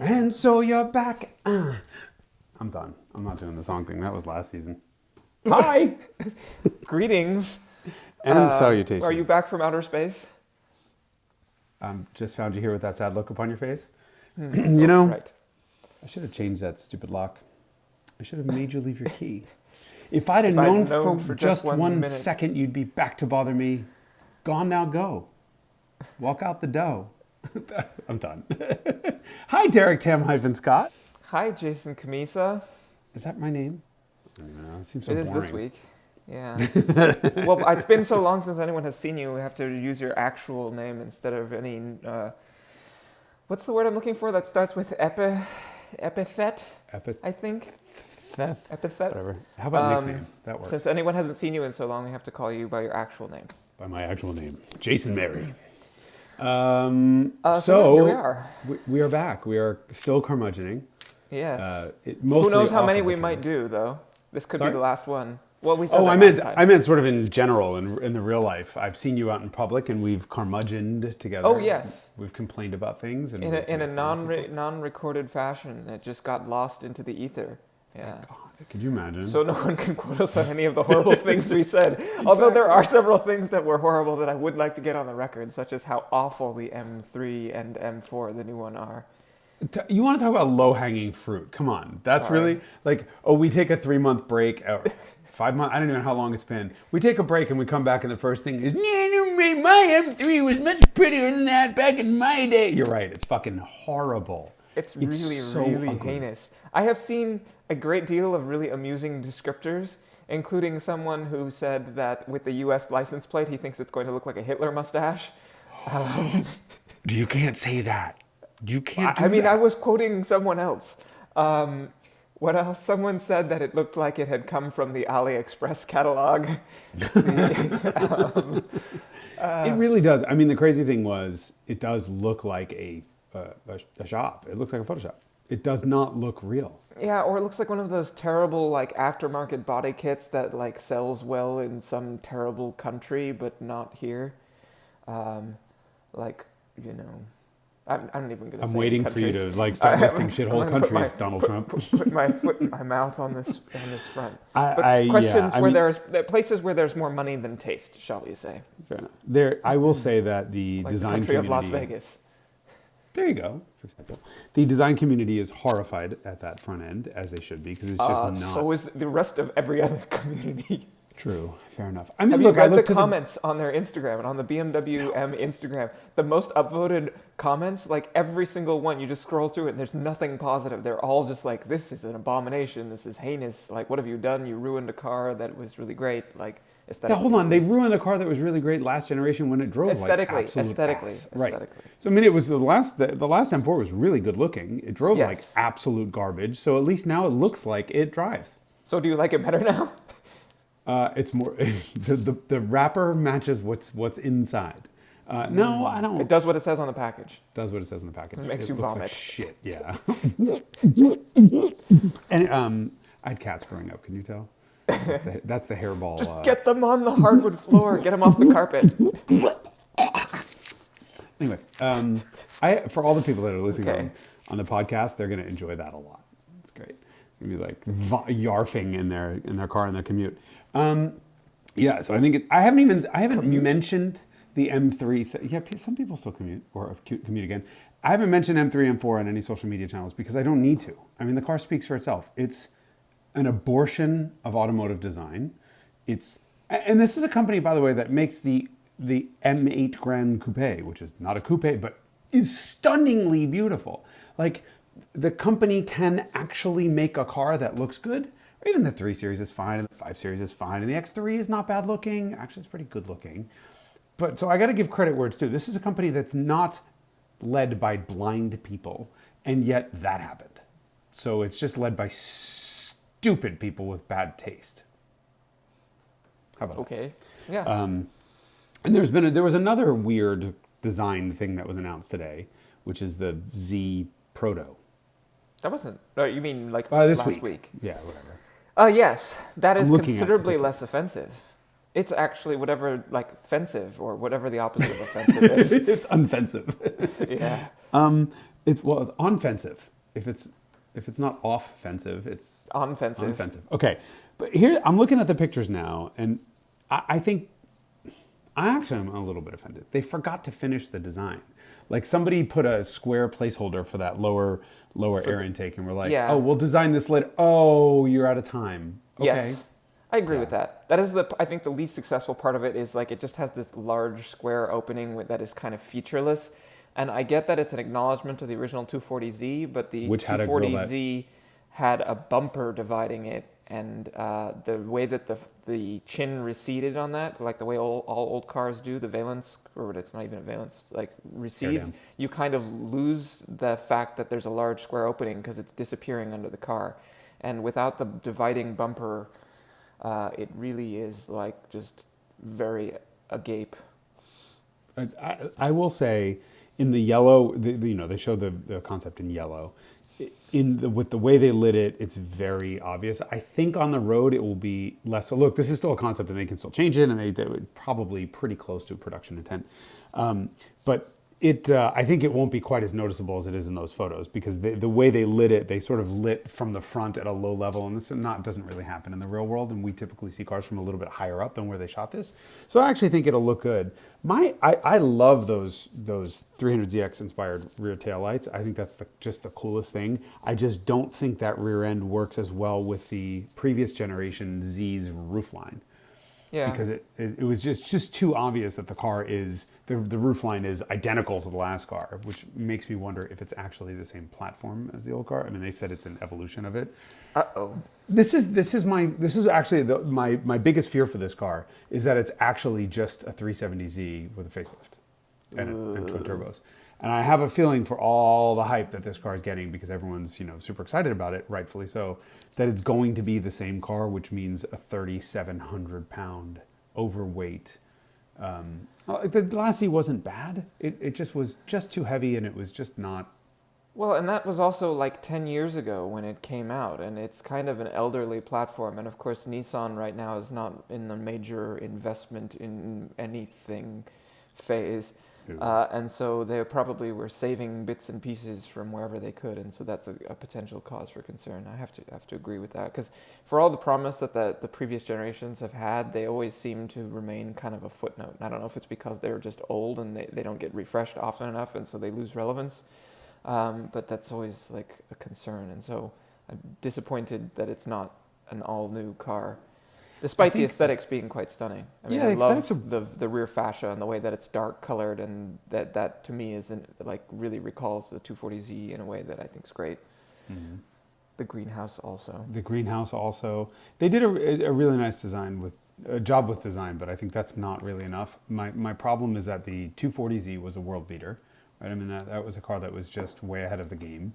And so you're back. I'm done. I'm not doing the song thing. That was last season. Hi. Greetings. And salutations. Are you back from outer space? Just found you here with that sad look upon your face. You know, Right. I should have changed that stupid lock. I should have made you leave your key. If I'd have known for just one minute. second you'd be back to bother me, gone now go. Walk out the dough. I'm done. Hi, Derek Tam-Scott. Hi, Jason Camisa. Is that my name? I don't know. It seems so It is boring. this week. Yeah. Well, it's been so long since anyone has seen you. We have to use your actual name instead of any. What's the word I'm looking for that starts with epithet? I think. Epithet. Whatever. How about nickname? That works. Since anyone hasn't seen you in so long, we have to call you by your actual name. By my actual name, Jason Mary. So here we are. We are back. We are still curmudgeoning. Yes. Mostly Who knows how off many of the we might camera. do, though? This could Sorry? be the last one. Well, we said Oh, that I last time. meant sort of in general, in the real life. I've seen you out in public, and we've curmudgeoned together. Oh, yes. We've complained about things, and In a non-recorded fashion. It just got lost into the ether. Yeah. God, could you imagine? So no one can quote us on any of the horrible things we said. Although there are several things that were horrible that I would like to get on the record, such as how awful the M3 and M4, the new one, are. You want to talk about low-hanging fruit? Come on, that's Sorry. really like, oh, we take a 3-month break, 5 months. I don't even know how long it's been. We take a break and we come back, and the first thing is, my M3 was much prettier than that back in my day. You're right. It's fucking horrible. It's really, so really ugly. heinous. I have seen a great deal of really amusing descriptors, including someone who said that with the U.S. license plate, he thinks it's going to look like a Hitler mustache. You can't say that. You can't. I mean, I was quoting someone else. What else? Someone said that it looked like it had come from the AliExpress catalog. It really does. I mean, the crazy thing was, it does look like a shop. It looks like a Photoshop. It does not look real. Yeah, or it looks like one of those terrible like aftermarket body kits that like sells well in some terrible country but not here. Like, you know, I'm not even going to. I'm say waiting for countries. you to like start listing I'm shithole gonna put countries, my- Donald Trump. Put my foot in my mouth on this front. Questions Places where there's more money than taste, shall we say? Fair enough. I will say that the Like design the country community. of Las Vegas. There you go. For example, the design community is horrified at that front end, as they should be, because it's just not So is the rest of every other community. true. Fair enough. I mean, Have look, you I read the looked at comments on their Instagram and on the BMW M Instagram? The most upvoted comments, like every single one, you just scroll through it and there's nothing positive. They're all just like, this is an abomination. This is heinous. Like, what have you done? You ruined a car that was really great. Like, aesthetically. Yeah, hold on. They ruined a car that was really great last generation when it drove Aesthetically, like absolute aesthetically, ass. Right. aesthetically. So I mean, it was the last M4 was really good looking. It drove like Yes. absolute garbage. So at least now it looks like it drives. So do you like it better now? It's more the wrapper matches what's inside. No, I don't. It does what it says on the package. Does what it says in the package. It makes you looks vomit. Like shit. Yeah. And I had cats growing up. Can you tell? That's the hairball. Just get them on the hardwood floor. Get them off the carpet. Anyway, for all the people that are listening Okay. on the podcast, they're going to enjoy that a lot. It's great. It's going to be like yarfing in their car in their commute. Yeah, so I think I haven't mentioned the M3. So, yeah, some people still commute or commute again. I haven't mentioned M3, M4 on any social media channels because I don't need to. I mean, the car speaks for itself. It's an abortion of automotive design. And this is a company, by the way, that makes the M8 Grand Coupe, which is not a coupe, but is stunningly beautiful. Like, the company can actually make a car that looks good. Even the 3 Series is fine, and the 5 Series is fine, and the X3 is not bad looking. Actually, it's pretty good looking. But so I got to give credit where it's due. This is a company that's not led by blind people, and yet that happened. So it's just led by stupid people with bad taste. How about Okay. Yeah. And there was another weird design thing that was announced today, which is the Z Proto. That wasn't. You mean like This last week. week? Yeah, whatever. Yes, that is I'm looking at considerably it. less offensive. It's actually whatever, like, offensive or whatever the opposite of offensive is. It's offensive. Yeah. It's offensive. if it's not offensive, it's Offensive. offensive. Okay, but here I'm looking at the pictures now, and I think I actually am a little bit offended. They forgot to finish the design. Like somebody put a square placeholder for that lower air intake, and we're like, Yeah. oh, we'll design this later. Oh, you're out of time. Okay. Yes, I agree with that. That is I think the least successful part of it is like it just has this large square opening that is kind of featureless. And I get that it's an acknowledgement of the original 240Z, but the Which had a grill 240Z had a bumper dividing it, and the way that the chin receded on that, like the way all old cars do, the valence, or it's not even a valence, like recedes, down. you kind of lose the fact that there's a large square opening because it's disappearing under the car. And without the dividing bumper, it really is like just very agape. I will say, in the yellow, they show the concept in yellow. With the way they lit it, it's very obvious. I think on the road it will be less. So look, this is still a concept, and they can still change it, and they would probably pretty close to production intent. But I think it won't be quite as noticeable as it is in those photos, because the way they lit it, they sort of lit from the front at a low level, and this doesn't really happen in the real world, and we typically see cars from a little bit higher up than where they shot this. So I actually think it'll look good. I love those 300ZX inspired rear tail lights. I think that's just the coolest thing. I just don't think that rear end works as well with the previous generation Z's roofline. Yeah. Because it was just too obvious that the car is, the roofline is identical to the last car, which makes me wonder if it's actually the same platform as the old car. I mean, they said it's an evolution of it. Uh-oh. This is actually my biggest fear for this car is that it's actually just a 370Z with a facelift and twin turbos. And I have a feeling, for all the hype that this car is getting, because everyone's super excited about it, rightfully so, that it's going to be the same car, which means a 3,700 pound overweight. The last Z wasn't bad. It just was just too heavy, and it was just not. Well, and that was also like 10 years ago when it came out, and it's kind of an elderly platform. And of course, Nissan right now is not in the major investment in anything phase. And so they probably were saving bits and pieces from wherever they could, and so that's a potential cause for concern. I have to agree with that, because for all the promise that the previous generations have had, they always seem to remain kind of a footnote. And I don't know if it's because they're just old and they don't get refreshed often enough, and so they lose relevance. But that's always like a concern, and so I'm disappointed that it's not an all-new car. Despite the aesthetics being quite stunning. I mean, Yeah, I love aesthetics the rear fascia and the way that it's dark colored, and that to me really recalls the 240Z in a way that I think is great. Mm-hmm. The greenhouse also. The greenhouse also. They did a really nice job with design, but I think that's not really enough. My problem is that the 240Z was a world beater, right? I mean, that was a car that was just way ahead of the game.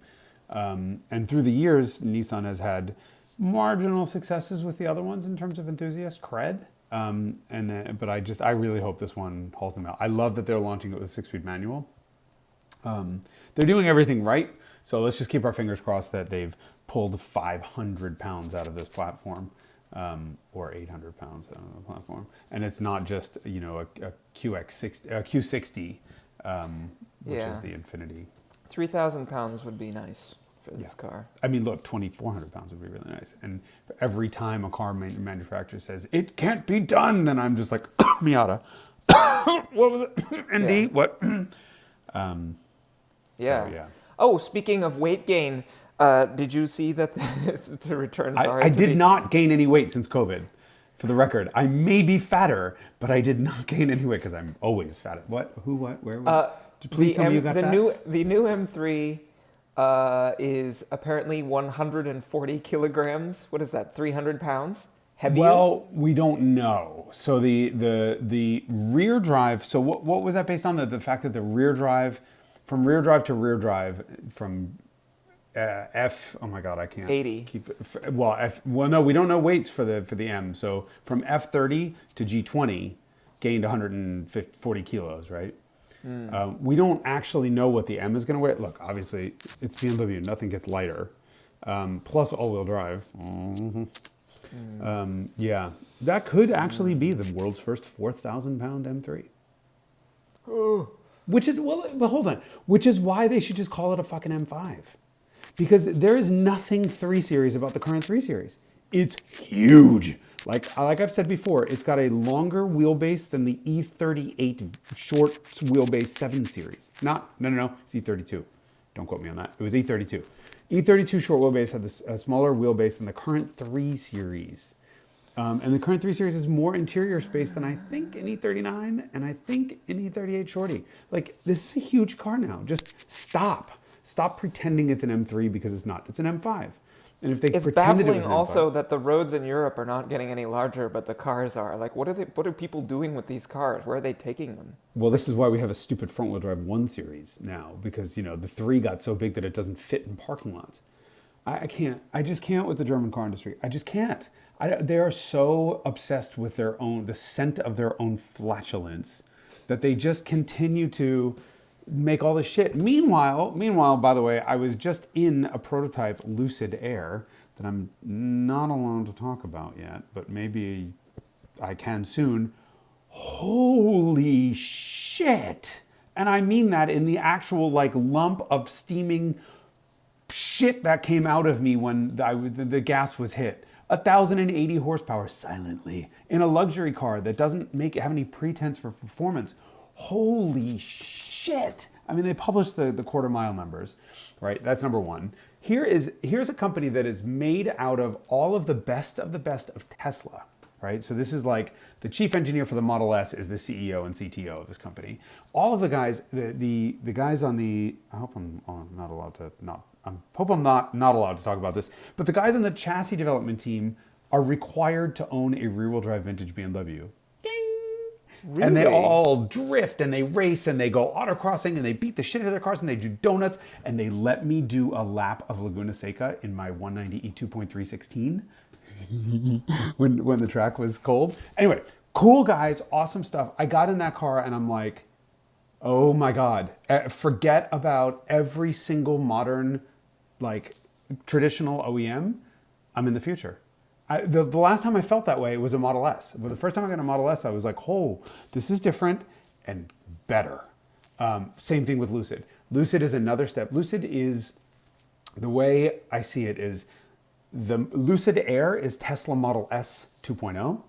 And through the years, Nissan has had marginal successes with the other ones in terms of enthusiast cred. But I really hope this one hauls them out. I love that they're launching it with a 6-speed manual. They're doing everything right. So let's just keep our fingers crossed that they've pulled 500 pounds out of this platform, or 800 pounds out of the platform. And it's not just, a Q60, which is the Infiniti. 3,000 pounds would be nice for this car. I mean, look, 2,400 pounds would be really nice. And every time a car manufacturer says, it can't be done, then I'm just like, Miata. What was it? ND? Yeah. What? Yeah. So, yeah. Oh, speaking of weight gain, did you see that to return? I did not gain any weight since COVID. For the record, I may be fatter, but I did not gain any weight because I'm always fat. What? Who? What? Where? Please tell me you got fat. The new M3 is apparently 140 kilograms. What is that? 300 pounds? Heavier? Well, we don't know. So the rear drive. So what was that based on? The fact that the rear drive, from rear drive to rear drive, from F. Oh my God, I can't 80. keep it. Well, no, we don't know weights for the M. So from F30 to G20, gained 140 kilos, right? We don't actually know what the M is going to weigh. Look, obviously, it's BMW. Nothing gets lighter. Plus all-wheel drive. Mm-hmm. Yeah, that could actually be the world's first 4,000-pound M3. Which is, well, hold on. Which is why they should just call it a fucking M5. because there is nothing 3 Series about the current 3 Series. It's huge. Like I've said before, it's got a longer wheelbase than the E38 short wheelbase 7 Series. No, it's E32. Don't quote me on that. It was E32. E32 short wheelbase had a smaller wheelbase than the current 3 Series. And the current 3 Series is more interior space than I think in E39 and I think in E38 Shorty. Like, this is a huge car now. Just stop. Stop pretending it's an M3 because it's not. It's an M5. And if they It's pretended it baffling was an also M5, that the roads in Europe are not getting any larger, but the cars are. Like, what are people doing with these cars? Where are they taking them? well, this is why we have a stupid front-wheel drive 1 Series now, because, the 3 got so big that it doesn't fit in parking lots. I can't. I just can't with the German car industry. I just can't. They are so obsessed with the scent of their own flatulence, that they just continue to make all this shit. Meanwhile, by the way, I was just in a prototype Lucid Air that I'm not allowed to talk about yet, but maybe I can soon. Holy shit! And I mean that in the actual lump of steaming shit that came out of me when the gas was hit. 1,080 horsepower silently in a luxury car that doesn't have any pretense for performance. Holy shit! I mean, they published the quarter mile numbers, right? That's number one. Here's a company that is made out of all of the best of Tesla, right? So this is like the chief engineer for the Model S is the CEO and CTO of this company. All of the guys, the guys on the, I hope I'm not allowed to not allowed to talk about this, but the guys on the chassis development team are required to own a rear-wheel drive vintage BMW. Really? And they all drift and they race and they go autocrossing and they beat the shit out of their cars and they do donuts and they let me do a lap of Laguna Seca in my 190 E2.316 when the track was cold. Anyway, cool guys, awesome stuff. I got in that car and I'm like, oh my God, forget about every single modern, traditional OEM. I'm in the future. The last time I felt that way was a Model S. But the first time I got a Model S, I was like, oh, this is different and better. Same thing with Lucid. Lucid is another step. Lucid is, the way I see it is, the Lucid Air is Tesla Model S 2.0.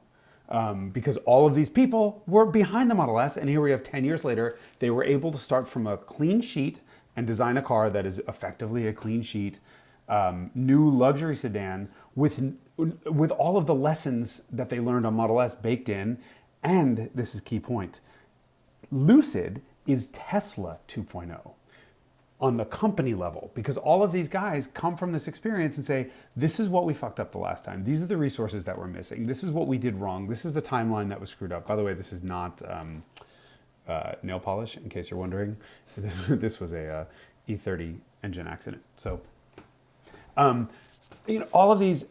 Because all of these people were behind the Model S, and here we have 10 years later, they were able to start from a clean sheet and design a car that is effectively a clean sheet, new luxury sedan with all of the lessons that they learned on Model S baked in. And this is a key point, Lucid is Tesla 2.0 on the company level, because all of these guys come from this experience and say, this is what we fucked up the last time. These are the resources that we're missing. This is what we did wrong. This is the timeline that was screwed up. By the way, this is not nail polish, in case you're wondering. This was a E30 engine accident. So, all of these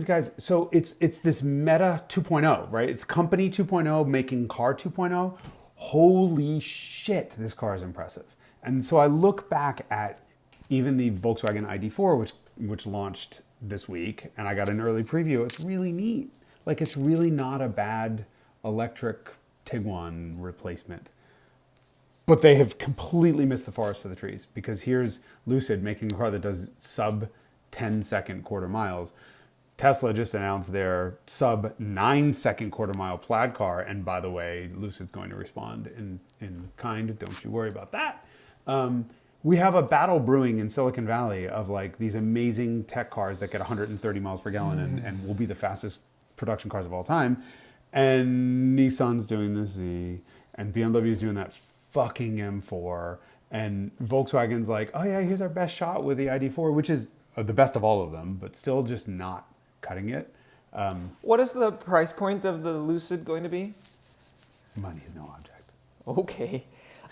guys. So it's this meta 2.0, right? It's company 2.0 making car 2.0. Holy shit, this car is impressive. And so I look back at even the Volkswagen ID4, which launched this week, and I got an early preview. It's really neat. It's really not a bad electric Tiguan replacement. But they have completely missed the forest for the trees, because here's Lucid making a car that does sub 10-second quarter miles. Tesla just announced their sub 9-second quarter mile plaid car, and by the way, Lucid's going to respond in kind. Don't you worry about that. We have a battle brewing in Silicon Valley of these amazing tech cars that get 130 miles per gallon and will be the fastest production cars of all time. And Nissan's doing the Z, and BMW's doing that fucking M4, and Volkswagen's like, oh yeah, here's our best shot with the ID4, which is the best of all of them, but still just not cutting it. What is the price point of the Lucid going to be? Money is no object. Okay.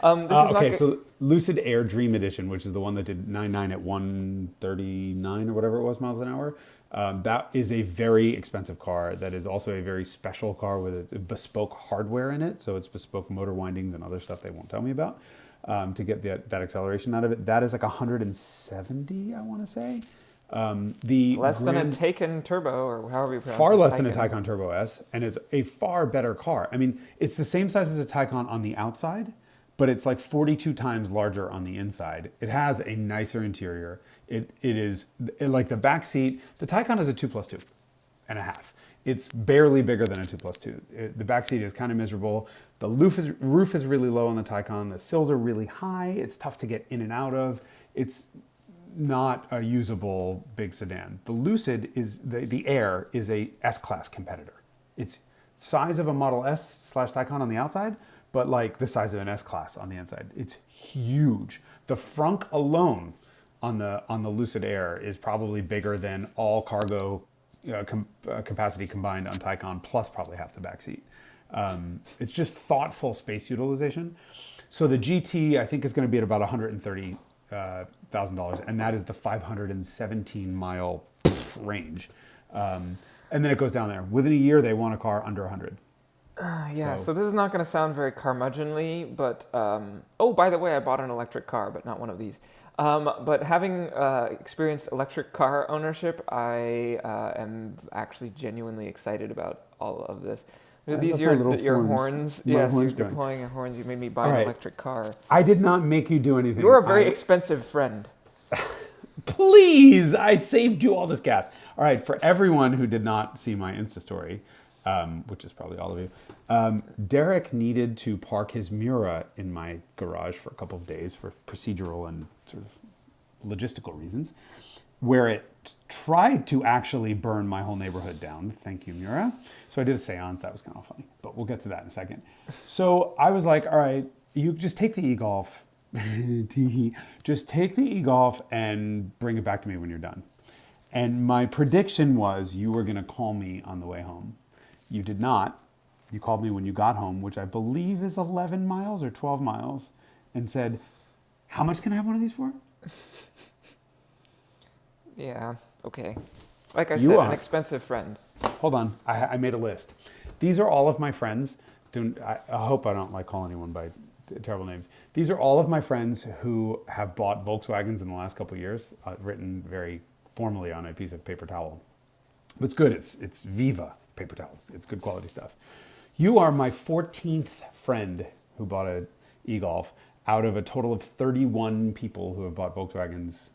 So Lucid Air Dream Edition, which is the one that did 99 at 139 or whatever it was miles an hour, that is a very expensive car. That is also a very special car with a bespoke hardware in it. So it's bespoke motor windings and other stuff they won't tell me about to get that acceleration out of it. That is 170, I want to say. Less than a Taycan Turbo, or however you pronounce it. Far less than a Taycan Turbo S, and it's a far better car. I mean, it's the same size as a Taycan on the outside, but it's like 42 times larger on the inside. It has a nicer interior. Like the back seat. The Taycan is a 2+2 and a half. It's barely bigger than a 2+2. The back seat is kind of miserable. The roof is really low on the Taycan. The sills are really high. It's tough to get in and out of. It's not a usable big sedan. The Lucid is the Air is a S-Class competitor. It's size of a Model S/Taycan on the outside, but like the size of an S-Class on the inside. It's huge. The frunk alone on the Lucid Air is probably bigger than all cargo capacity combined on Taycan, plus probably half the back seat. It's just thoughtful space utilization. So the GT, I think, is going to be at about $130,000, and that is the 517 mile range. And then it goes down there. Within a year, they want a car under 100. So this is not going to sound very curmudgeonly, but by the way, I bought an electric car, but not one of these. But having experienced electric car ownership, I am actually genuinely excited about all of this. These your horns. Yes, you're deploying your horns. You made me buy an electric car. I did not make you do anything. You're a very expensive friend. Please, I saved you all this gas. All right, for everyone who did not see my Insta story, which is probably all of you, Derek needed to park his Miura in my garage for a couple of days for procedural and sort of logistical reasons, where it tried to actually burn my whole neighborhood down. Thank you, Miura. So I did a seance. That was kind of funny, but we'll get to that in a second. So I was like, all right, you just take the e-Golf. Just take the e-Golf and bring it back to me when you're done. And my prediction was you were going to call me on the way home. You did not. You called me when you got home, which I believe is 11 miles or 12 miles, and said, how much can I have one of these for? Yeah, okay. Like I said, an expensive friend. Hold on. I made a list. These are all of my friends. I hope I don't like call anyone by terrible names. These are all of my friends who have bought Volkswagens in the last couple of years, written very formally on a piece of paper towel. But it's good. It's Viva paper towels. It's good quality stuff. You are my 14th friend who bought an e-Golf out of a total of 31 people who have bought Volkswagens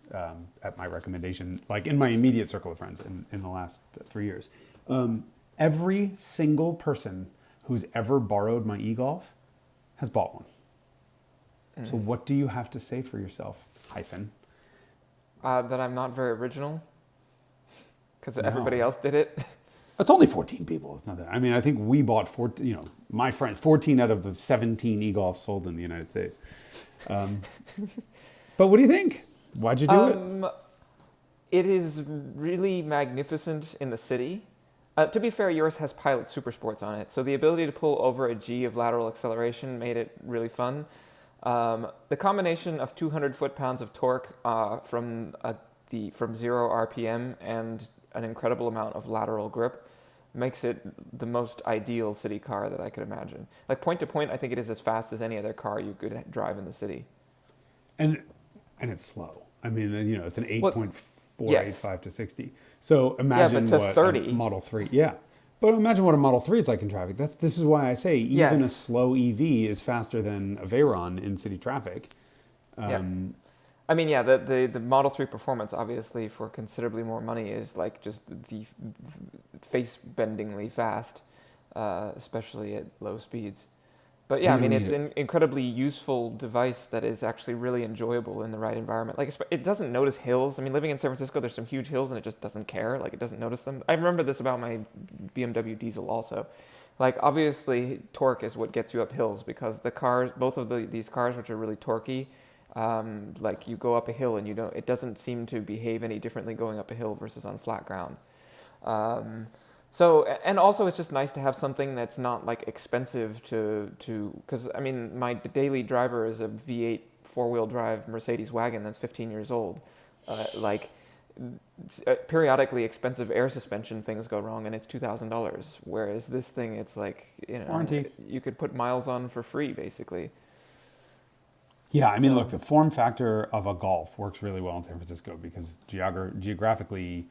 at my recommendation, like in my immediate circle of friends in the last 3 years. Every single person who's ever borrowed my e-Golf has bought one. So what do you have to say for yourself, hyphen? That I'm not very original, because everybody else did it. It's only 14 people. It's not that. I mean, I think we bought 14. My friend, 14 out of the 17 e-Golfs sold in the United States. But what do you think? Why'd you do it? It is really magnificent in the city. To be fair, yours has Pilot Super Sports on it, so the ability to pull over a G of lateral acceleration made it really fun. The combination of 200 foot-pounds of torque from 0 RPM and an incredible amount of lateral grip makes it the most ideal city car that I could imagine. Like point to point, I think it is as fast as any other car you could drive in the city. And it's slow. I mean, it's an 8.485 to 60. So imagine what 30. A Model 3. Yeah. But imagine what a Model 3 is like in traffic. This is why I say even a slow EV is faster than a Veyron in city traffic. I mean, the Model 3 performance, obviously, for considerably more money is like just the face-bendingly fast, especially at low speeds. But yeah, I mean, it's an incredibly useful device that is actually really enjoyable in the right environment. Like, it doesn't notice hills. I mean, living in San Francisco, there's some huge hills, and it just doesn't care. Like, it doesn't notice them. I remember this about my BMW diesel also. Like, obviously, torque is what gets you up hills, because the cars, both of these cars, which are really torquey, like you go up a hill and it doesn't seem to behave any differently going up a hill versus on flat ground. So, and also it's just nice to have something that's not like expensive because I mean, my daily driver is a V8 four-wheel drive Mercedes wagon that's 15 years old. Periodically expensive air suspension things go wrong and it's $2,000. Whereas this thing, it's like, warranty. You could put miles on for free basically. Yeah, I mean, look, the form factor of a Golf works really well in San Francisco because geographically,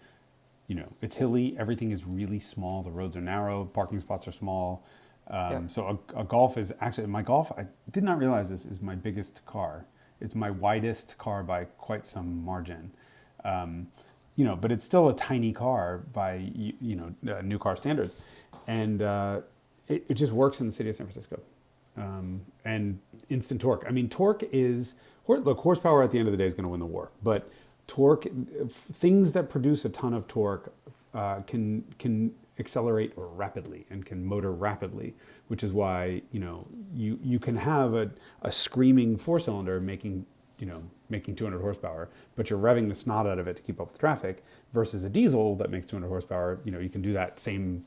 it's hilly. Everything is really small. The roads are narrow. Parking spots are small. Yep. So a Golf is actually, my Golf, I did not realize this, is my biggest car. It's my widest car by quite some margin. But it's still a tiny car by, new car standards. And it just works in the city of San Francisco. And instant torque. I mean, torque is, look, horsepower at the end of the day is going to win the war. But torque, things that produce a ton of torque can accelerate rapidly and can motor rapidly, which is why you can have a screaming four-cylinder making 200 horsepower, but you're revving the snot out of it to keep up with traffic, versus a diesel that makes 200 horsepower. You can do that same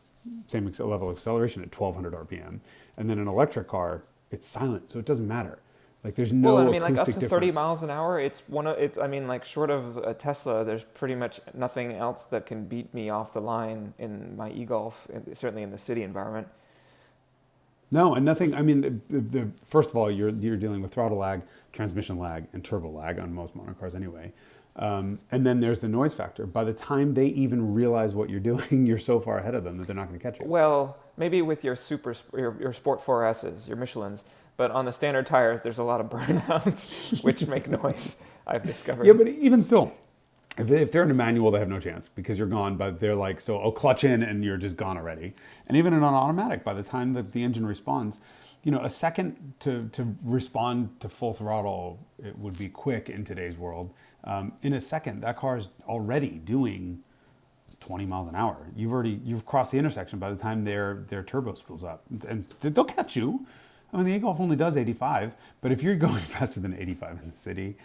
level of acceleration at 1200 RPM, and then an electric car, it's silent, so it doesn't matter. Like there's no like up to acoustic 30 difference. miles an hour, short of a Tesla, there's pretty much nothing else that can beat me off the line in my e-Golf, certainly in the city environment. No, and nothing. I mean, the first of all, you're dealing with throttle lag, transmission lag, and turbo lag on most modern cars anyway. And then there's the noise factor. By the time they even realize what you're doing, you're so far ahead of them that they're not going to catch you. Well, maybe with your your Sport 4S's, your Michelins, but on the standard tires, there's a lot of burnouts which make noise. I've discovered. Yeah, but even still, if they're in a manual, they have no chance because you're gone. But they're like, clutch in, and you're just gone already. And even in an automatic, by the time that the engine responds, a second to respond to full throttle, it would be quick in today's world. In a second, that car's already doing 20 miles an hour. You've crossed the intersection by the time their turbo spools up, and they'll catch you. I mean, the e-Golf only does 85, but if you're going faster than 85 in the city,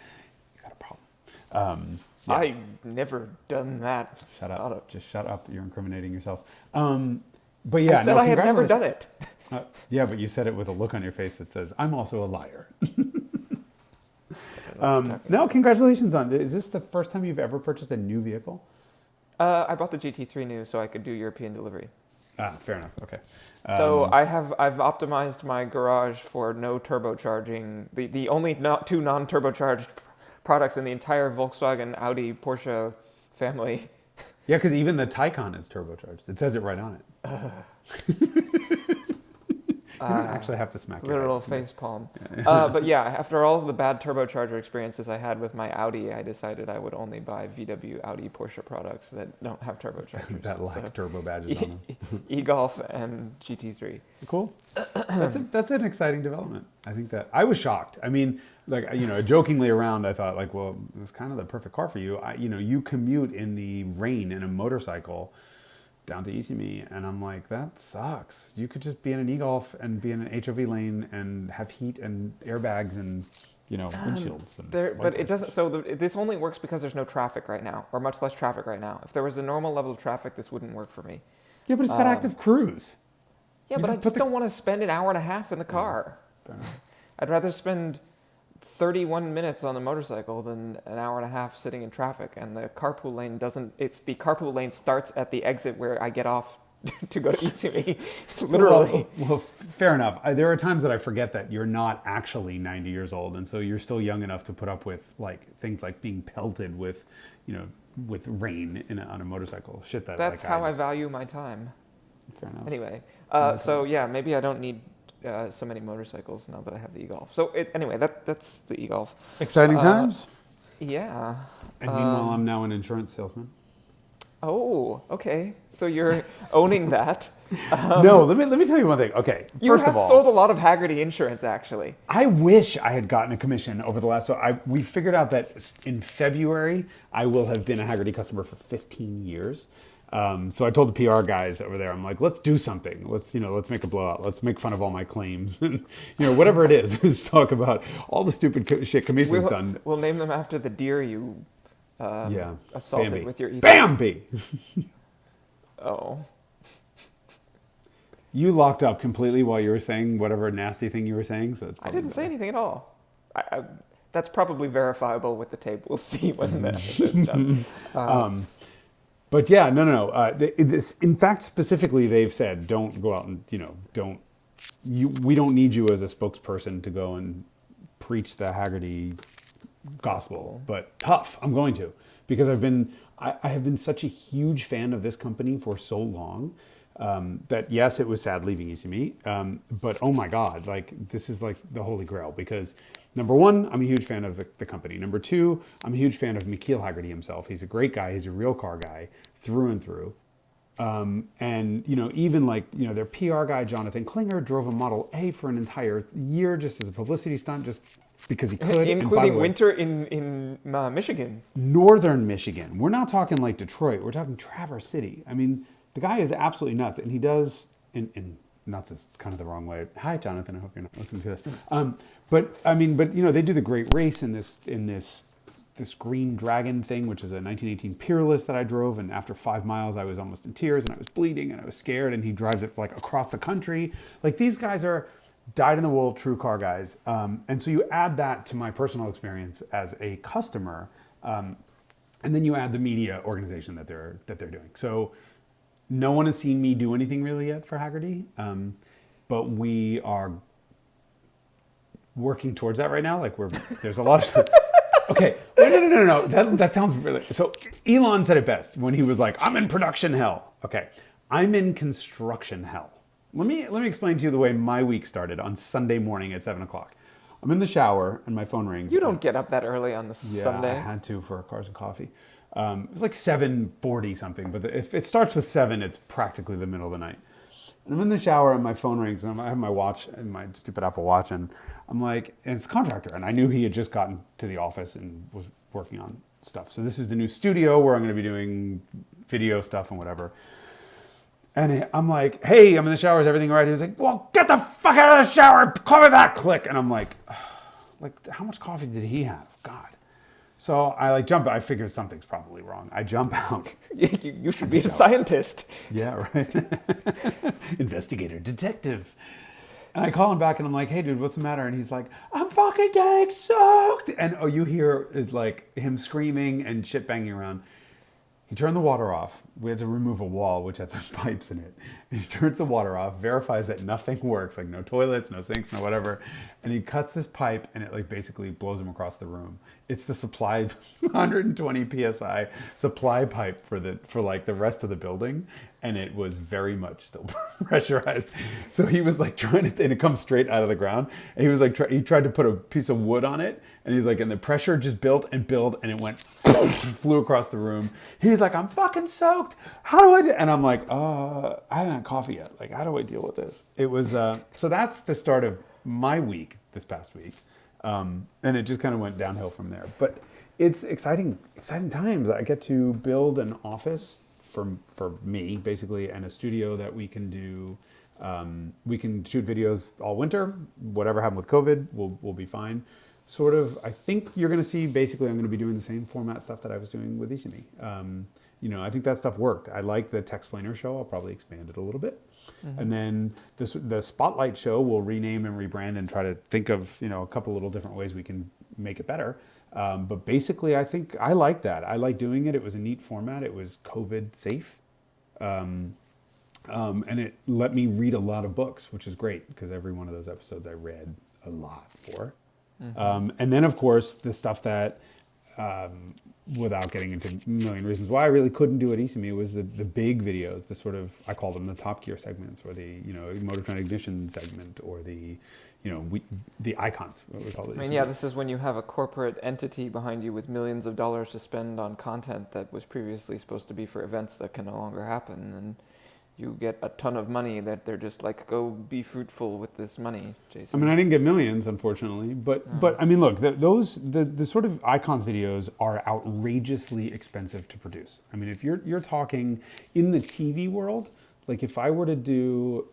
you got a problem. Yeah. I've never done that. Shut up. Just shut up. You're incriminating yourself. But yeah, I said I have never done it. Yeah, but you said it with a look on your face that says, I'm also a liar. No, congratulations on. Is this the first time you've ever purchased a new vehicle? I bought the GT3 new so I could do European delivery. Fair enough. Okay. So I've optimized my garage for no turbocharging. The only two non-turbocharged products in the entire Volkswagen, Audi, Porsche family. Yeah, because even the Taycan is turbocharged. It says it right on it. You don't actually have to smack it. Literal face palm. But yeah, after all the bad turbocharger experiences I had with my Audi, I decided I would only buy VW, Audi, Porsche products that don't have turbochargers. that lack turbo badges on them. E-Golf and GT3. Cool. That's an exciting development. I think that I was shocked. I mean, jokingly around, I thought it was kind of the perfect car for you. You commute in the rain in a motorcycle down to Isimi, and I'm like, that sucks. You could just be in an e-Golf and be in an HOV lane and have heat and airbags and windshields. But it doesn't. So this only works because there's no traffic right now, or much less traffic right now. If there was a normal level of traffic, this wouldn't work for me. Yeah, but it's got active cruise. Yeah, but I just don't want to spend an hour and a half in the car. I'd rather spend 31 minutes on the motorcycle than an hour and a half sitting in traffic. And the carpool lane the carpool lane starts at the exit where I get off to go to Isimi, literally. Well, fair enough. There are times that I forget that you're not actually 90 years old, and so you're still young enough to put up with things like being pelted with rain on a motorcycle. Shit That's how I value my time. Fair enough. Anyway, so yeah, maybe I don't need so many motorcycles now that I have the e-Golf. So anyway, that's the e-Golf. Exciting times. Yeah. And meanwhile, I'm now an insurance salesman. Oh, okay. So you're owning that. No, let me tell you one thing. Okay, first of all, sold a lot of Hagerty insurance, actually. I wish I had gotten a commission over the last. We figured out that in February I will have been a Hagerty customer for 15 years. So I told the PR guys over there, I'm like, let's do something. Let's make a blowout. Let's make fun of all my claims, and whatever it is. Just talk about all the stupid shit Camisa's done. We'll name them after the deer you assaulted Bambi. with your e-bike. Bambi. Oh. You locked up completely while you were saying whatever nasty thing you were saying. So it's I didn't say anything at all. That's probably verifiable with the tape. We'll see when that's done. But yeah, no. In fact, specifically, they've said don't go out and we don't need you as a spokesperson to go and preach the Hagerty gospel. But tough, I'm going to, because I have been such a huge fan of this company for so long. that yes, it was sad leaving ECME, but oh my God, like this is like the holy grail because number one, I'm a huge fan of the company. Number two, I'm a huge fan of McKeel Hagerty himself. He's a great guy. He's a real car guy through and through. And even like their PR guy Jonathan Klinger drove a Model A for an entire year just as a publicity stunt, just because he could. Including winter in Michigan. Northern Michigan. We're not talking like Detroit. We're talking Traverse City. I mean, the guy is absolutely nuts, and he does. And nuts is kind of the wrong way. Hi, Jonathan. I hope you're not listening to this. But they do the Great Race in this Green Dragon thing, which is a 1918 Peerless that I drove, and after 5 miles I was almost in tears and I was bleeding and I was scared, and he drives it like across the country. Like these guys are dyed-in-the-wool true car guys, and so you add that to my personal experience as a customer, and then you add the media organization that they're doing. So no one has seen me do anything really yet for Hagerty, but we are working towards that right now. Like there's a lot of Okay, no. That sounds really... So Elon said it best when he was like, I'm in production hell. Okay, I'm in construction hell. Let me explain to you the way my week started on Sunday morning at 7 o'clock. I'm in the shower and my phone rings. You don't get up that early on the Sunday. Yeah, I had to for Cars and Coffee. It was like 7:40 something, but if it starts with 7, it's practically the middle of the night. And I'm in the shower and my phone rings and I have my watch and my stupid Apple Watch, and I'm like, and it's a contractor, and I knew he had just gotten to the office and was working on stuff. So this is the new studio where I'm going to be doing video stuff and whatever. And I'm like, hey, I'm in the shower, is everything all right? He was like, well, get the fuck out of the shower, call me back, click. And I'm like, how much coffee did he have? God. So I jump. I figured something's probably wrong. I jump out. You should be a scientist. Yeah, right. Investigator, detective. And I call him back and I'm like, hey, dude, what's the matter? And he's like, I'm fucking getting soaked. And all you hear is like him screaming and shit banging around. He turned the water off. We had to remove a wall, which had some pipes in it. And he turns the water off, verifies that nothing works, like no toilets, no sinks, no whatever. And he cuts this pipe and it like basically blows him across the room. It's the supply 120 PSI supply pipe for like the rest of the building. And it was very much still pressurized. So he was like trying to, and it comes straight out of the ground. And he was like, he tried to put a piece of wood on it. And he's like, and the pressure just built and built, and it went, flew across the room. He's like, I'm fucking soaked. How do I do? And I'm like, I haven't had coffee yet. Like, how do I deal with this? It was, so that's the start of my week this past week. And it just kind of went downhill from there. But it's exciting times. I get to build an office for me, basically, and a studio that we can do. We can shoot videos all winter. Whatever happened with COVID, we'll be fine. Sort of, I think you're going to see, basically, I'm going to be doing the same format stuff that I was doing with ECME. I think that stuff worked. I like the Texplainer show. I'll probably expand it a little bit. Mm-hmm. And then the Spotlight show we'll rename and rebrand and try to think of, a couple little different ways we can make it better. But basically, I think I like that. I like doing it. It was a neat format. It was COVID safe. And it let me read a lot of books, which is great because every one of those episodes I read a lot for. Mm-hmm. And then, of course, the stuff that, without getting into a million reasons why I really couldn't do at ECME was the big videos, the sort of, I call them the Top Gear segments, or the, Motortrend Ignition segment, or the, the icons, what we call it. I mean, yeah, this is when you have a corporate entity behind you with millions of dollars to spend on content that was previously supposed to be for events that can no longer happen, and you get a ton of money that they're just like, go be fruitful with this money, Jason. I mean, I didn't get millions, unfortunately, but I mean, look, the sort of icons videos are outrageously expensive to produce. I mean, if you're talking in the TV world, like if I were to do,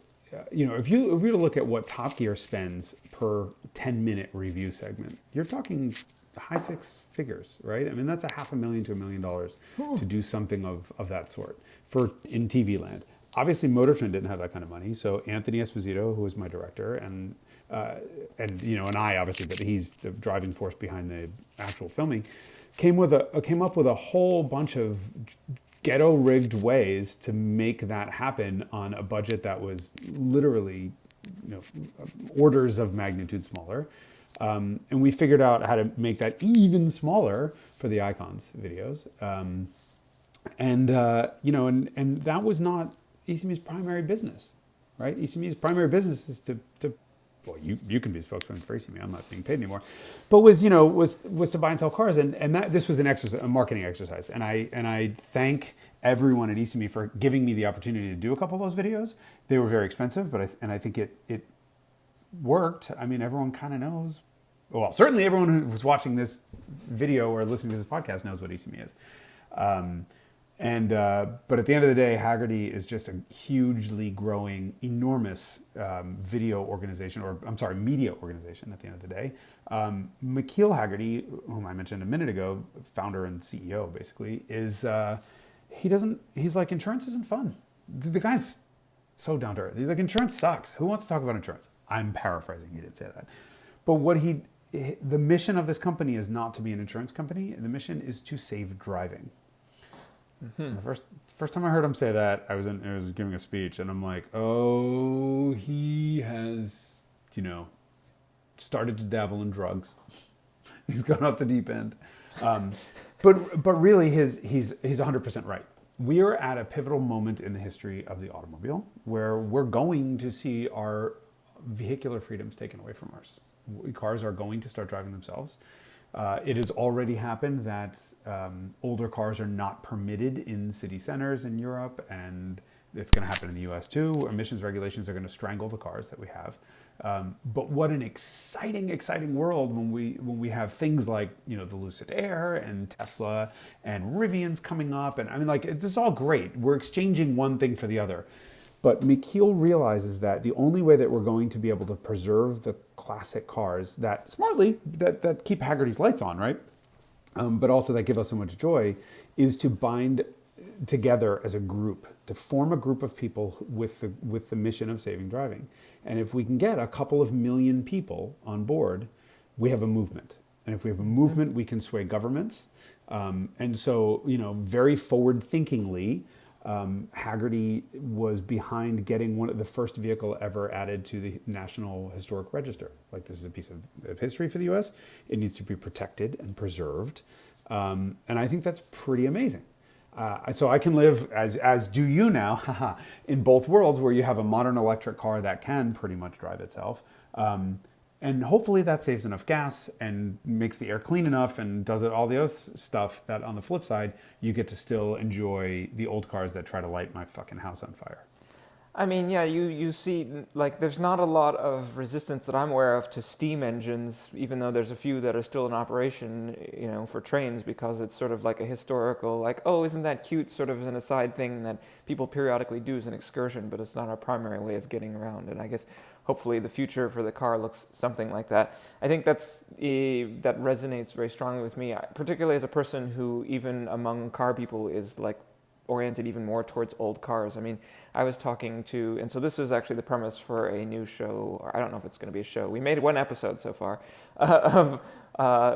if you were to look at what Top Gear spends per 10-minute review segment, you're talking high six figures, right? I mean, that's $500,000 to $1 million to do something of that sort in TV land. Obviously, Motortrend didn't have that kind of money, so Anthony Esposito, who was my director, and I obviously, but he's the driving force behind the actual filming, came up with a whole bunch of ghetto rigged ways to make that happen on a budget that was literally, orders of magnitude smaller, and we figured out how to make that even smaller for the icons videos, and that was not ECME's primary business, right? ECME's primary business is to well, you can be a spokesman for ECME. I'm not being paid anymore, but was to buy and sell cars, and that this was a marketing exercise, and I thank everyone at ECME for giving me the opportunity to do a couple of those videos. They were very expensive, but I think it worked. I mean, everyone kind of knows. Well, certainly everyone who was watching this video or listening to this podcast knows what ECME is. But at the end of the day, Hagerty is just a hugely growing, enormous video organization, or I'm sorry, media organization at the end of the day. McKeel Hagerty, whom I mentioned a minute ago, founder and CEO basically, is he's like, insurance isn't fun. The guy's so down to earth. He's like, insurance sucks. Who wants to talk about insurance? I'm paraphrasing. He didn't say that. But the mission of this company is not to be an insurance company. The mission is to save driving. Mm-hmm. The first time I heard him say that, I was giving a speech, and I'm like, oh, he has, started to dabble in drugs. He's gone off the deep end. But really, he's 100% right. We are at a pivotal moment in the history of the automobile where we're going to see our vehicular freedoms taken away from us. Cars are going to start driving themselves. It has already happened that older cars are not permitted in city centers in Europe, and it's going to happen in the US too. Emissions regulations are going to strangle the cars that we have. But what an exciting world when we have things like, the Lucid Air and Tesla and Rivian's coming up. And I mean, this is all great. We're exchanging one thing for the other. But McKeel realizes that the only way that we're going to be able to preserve the classic cars that keep Hagerty's lights on, right? But also that give us so much joy, is to bind together as a group, to form a group of people with the mission of saving driving. And if we can get a couple of million people on board, we have a movement. And if we have a movement, we can sway governments. And so, very forward-thinkingly, Hagerty was behind getting one of the first vehicle ever added to the National Historic Register. Like, this is a piece of history for the U.S. It needs to be protected and preserved. And I think that's pretty amazing. So I can live, as do you now, in both worlds where you have a modern electric car that can pretty much drive itself. And hopefully that saves enough gas and makes the air clean enough and does all the other stuff that, on the flip side, you get to still enjoy the old cars that try to light my fucking house on fire. I mean, yeah, you see, there's not a lot of resistance that I'm aware of to steam engines, even though there's a few that are still in operation, for trains, because it's sort of like a historical, oh, isn't that cute, sort of an aside thing that people periodically do as an excursion, but it's not our primary way of getting around. And I guess hopefully the future for the car looks something like that. I think that resonates very strongly with me, particularly as a person who, even among car people, is oriented even more towards old cars. I mean, I was talking to, and so this is actually the premise for a new show, or I don't know if it's going to be a show. We made one episode so far of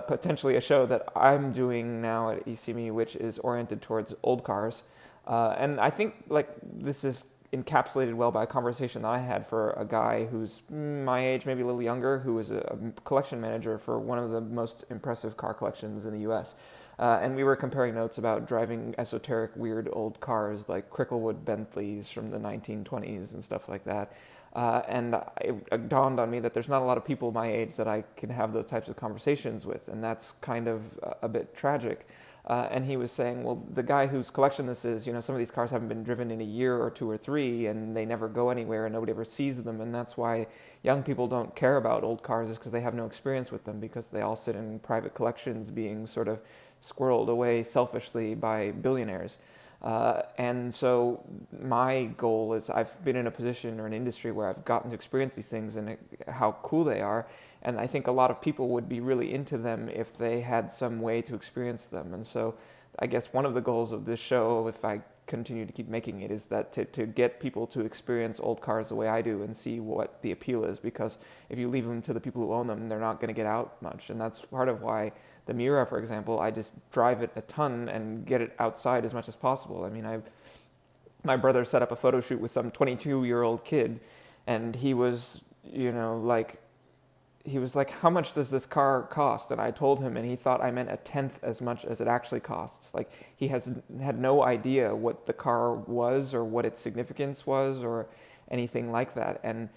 potentially a show that I'm doing now at ECME, which is oriented towards old cars. And I think this is encapsulated well by a conversation that I had for a guy who's my age, maybe a little younger, who is a collection manager for one of the most impressive car collections in the US. And we were comparing notes about driving esoteric, weird old cars like Cricklewood Bentleys from the 1920s and stuff like that. And it dawned on me that there's not a lot of people my age that I can have those types of conversations with, and that's kind of a bit tragic. And he was saying, well, the guy whose collection this is, some of these cars haven't been driven in a year or 2 or 3, and they never go anywhere, and nobody ever sees them, and that's why young people don't care about old cars, is because they have no experience with them, because they all sit in private collections being sort of squirreled away selfishly by billionaires. And so my goal is, I've been in a position or an industry where I've gotten to experience these things and how cool they are. And I think a lot of people would be really into them if they had some way to experience them. And so I guess one of the goals of this show, if I continue to keep making it, is that to get people to experience old cars the way I do and see what the appeal is. Because if you leave them to the people who own them, they're not going to get out much. And that's part of why the Miura, for example, I just drive it a ton and get it outside as much as possible. I mean, my brother set up a photo shoot with some 22-year-old kid, and he was, he was like, "How much does this car cost?" And I told him, and he thought I meant a tenth as much as it actually costs. Like he had no idea what the car was or what its significance was or anything like that. And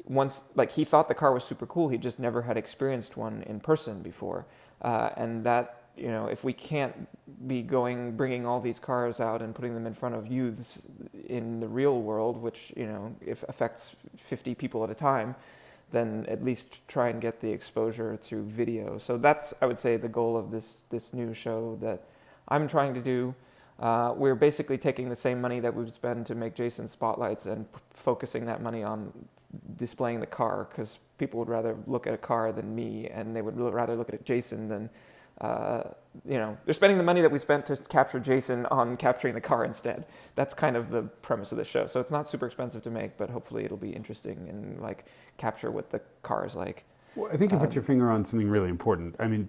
once, like, he thought the car was super cool, he just never had experienced one in person before. And that, you know, if we can't be bringing all these cars out and putting them in front of youths in the real world, which, you know, if affects 50 people at a time, then at least try and get the exposure through video. So that's, I would say, the goal of this new show that I'm trying to do. We're basically taking the same money that we would spend to make Jason spotlights and focusing that money on displaying the car, because people would rather look at a car than me, and they would rather look at Jason than, you know, they're spending the money that we spent to capture Jason on capturing the car instead. That's kind of the premise of the show. So it's not super expensive to make, but hopefully it'll be interesting and like capture what the car is like. Well, I think you put your finger on something really important. I mean,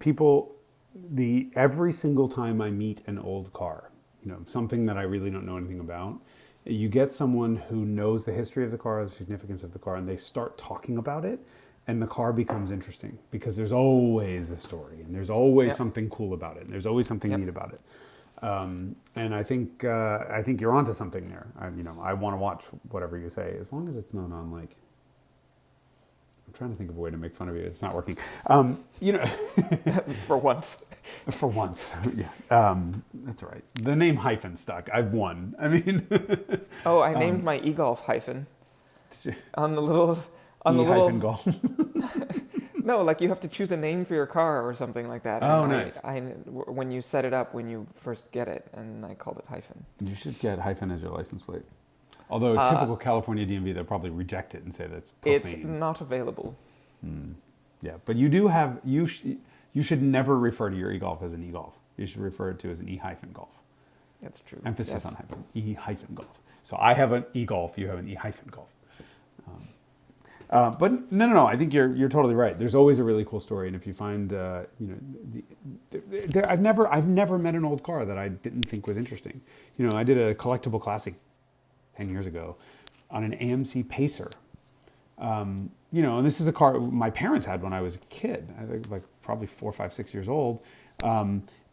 every single time I meet an old car, you know, something that I really don't know anything about, you get someone who knows the history of the car, the significance of the car, and they start talking about it, and the car becomes interesting because there's always a story and there's always something cool about it and there's always something neat about it. And I think you're onto something there. I want to watch whatever you say, as long as it's not on, like, I'm trying to think of a way to make fun of you. It's not working. You know, For once. For once, yeah. That's all right. The name hyphen stuck. I've won. I mean, oh, I named my e-golf hyphen on the little hyphen golf. No, like you have to choose a name for your car or something like that. Oh, and nice. When you set it up, when you first get it, and I called it hyphen. You should get hyphen as your license plate. Although typical California DMV, they'll probably reject it and say that's profane. It's not available. Yeah, but you do have, you should never refer to your e-golf as an e-golf. You should refer to it as an e-hyphen golf. That's true. Emphasis on hyphen. E-hyphen golf. So I have an e-golf, you have an e-hyphen golf. But no. I think you're totally right. There's always a really cool story, and if you find, I've never met an old car that I didn't think was interesting. You know, I did a collectible classic 10 years ago on an AMC Pacer. You know, and this is a car my parents had when I was a kid. I think like probably 4, 5, 6 years old.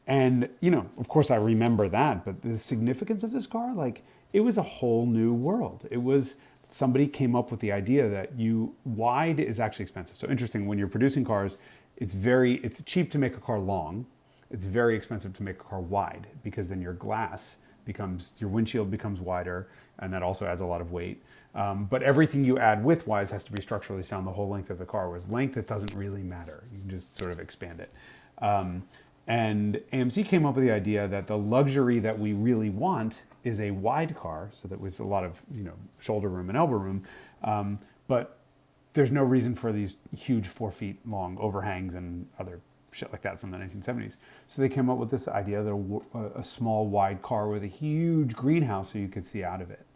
And you know, of course, I remember that. But the significance of this car, like, it was a whole new world. It was. Somebody came up with the idea that wide is actually expensive. So interesting, when you're producing cars, it's cheap to make a car long. It's very expensive to make a car wide, because then your windshield becomes wider, and that also adds a lot of weight. But everything you add width-wise has to be structurally sound the whole length of the car, whereas length, it doesn't really matter. You can just sort of expand it. And AMC came up with the idea that the luxury that we really want is a wide car, so that was a lot of, you know, shoulder room and elbow room, but there's no reason for these huge 4 feet long overhangs and other shit like that from the 1970s. So they came up with this idea that a small wide car with a huge greenhouse so you could see out of it.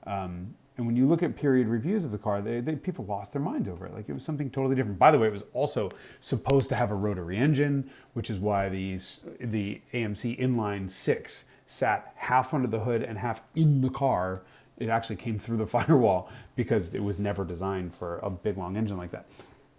And when you look at period reviews of the car, people lost their minds over it. Like, it was something totally different. By the way, it was also supposed to have a rotary engine, which is why the AMC Inline 6 sat half under the hood and half in the car. It actually came through the firewall because it was never designed for a big, long engine like that.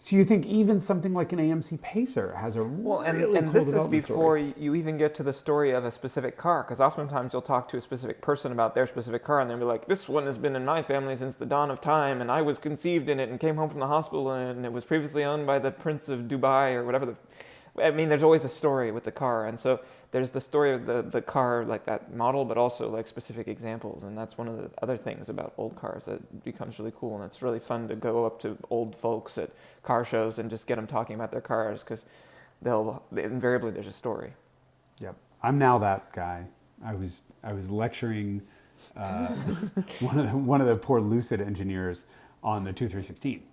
So you think even something like an AMC Pacer has a really and cool this is development before story. you even get to the story of a specific car, because oftentimes you'll talk to a specific person about their specific car, and they'll be like, "This one has been in my family since the dawn of time, and I was conceived in it and came home from the hospital, and it was previously owned by the Prince of Dubai," or whatever. I mean, there's always a story with the car, and so there's the story of the car, like that model, but also like specific examples, and that's one of the other things about old cars that becomes really cool, and it's really fun to go up to old folks at car shows and just get them talking about their cars, because invariably there's a story. Yep, I'm now that guy. I was lecturing one of the poor Lucid engineers on the 2316.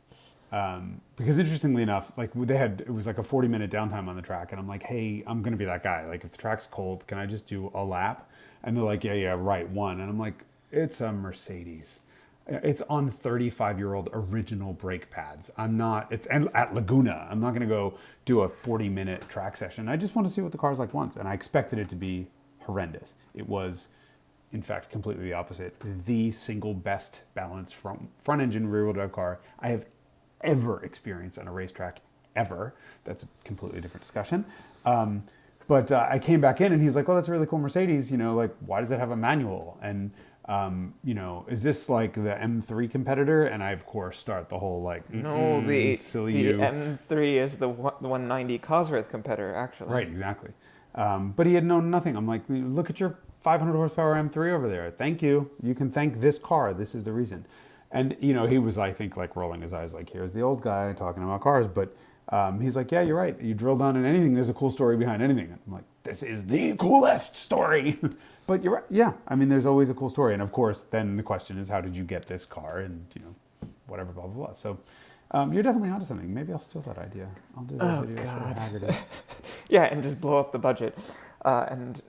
Because interestingly enough, like it was like a 40-minute downtime on the track, and I'm like, hey, I'm gonna be that guy. Like, if the track's cold, can I just do a lap? And they're like, yeah, right, one. And I'm like, it's a Mercedes. It's on 35-year-old original brake pads. And at Laguna. I'm not gonna go do a 40-minute track session. I just want to see what the car's like once. And I expected it to be horrendous. It was, in fact, completely the opposite. The single best balanced front engine rear wheel drive car I have ever experienced on a racetrack ever. That's a completely different discussion. But I came back in and he's like, "Oh, that's a really cool Mercedes. Like, why does it have a manual? And is this like the M3 competitor?" And I, of course, start the whole like, No, silly the you. M3 is the 190 Cosworth competitor, actually. Right, exactly. But he had known nothing. I'm like, "Look at your 500 horsepower M3 over there. Thank you. You can thank this car. This is the reason." And he was, I think, like rolling his eyes, like, "Here's the old guy talking about cars." But he's like, "Yeah, you're right. You drill down in anything, there's a cool story behind anything." I'm like, "This is the coolest story." But you're right. Yeah, I mean, there's always a cool story. And of course, then the question is, how did you get this car? And whatever, blah blah blah. So you're definitely onto something. Maybe I'll steal that idea. I'll do those videos for Haggerty. Yeah, and just blow up the budget, and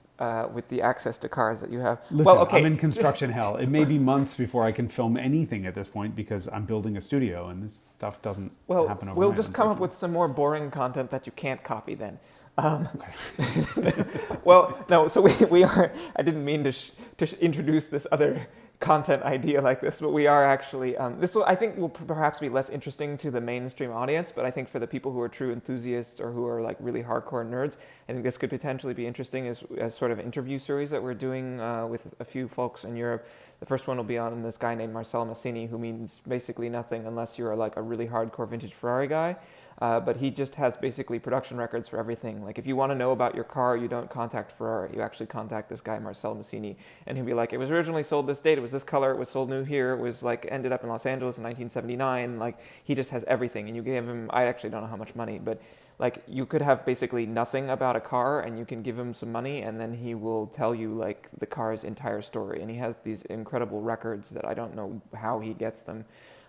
with the access to cars that you have. Listen, well, okay. I'm in construction hell. It may be months before I can film anything at this point because I'm building a studio and this stuff doesn't happen overnight. We'll just come up with some more boring content that you can't copy then. Okay. Well, no, so we are, I didn't mean to introduce this other content idea like this, but we are actually, this will, I think, will perhaps be less interesting to the mainstream audience, but I think for the people who are true enthusiasts or who are like really hardcore nerds, I think this could potentially be interesting as sort of interview series that we're doing with a few folks in Europe. The first one will be on this guy named Marcel Massini, who means basically nothing unless you're like a really hardcore vintage Ferrari guy. But he just has basically production records for everything. Like if you want to know about your car, you don't contact Ferrari. You actually contact this guy, Marcel Massini. And he'll be like, "It was originally sold this date. It was this color. It was sold new here. It was like ended up in Los Angeles in 1979. Like he just has everything. And you give him, I actually don't know how much money, but like you could have basically nothing about a car and you can give him some money and then he will tell you like the car's entire story. And he has these incredible records that I don't know how he gets them.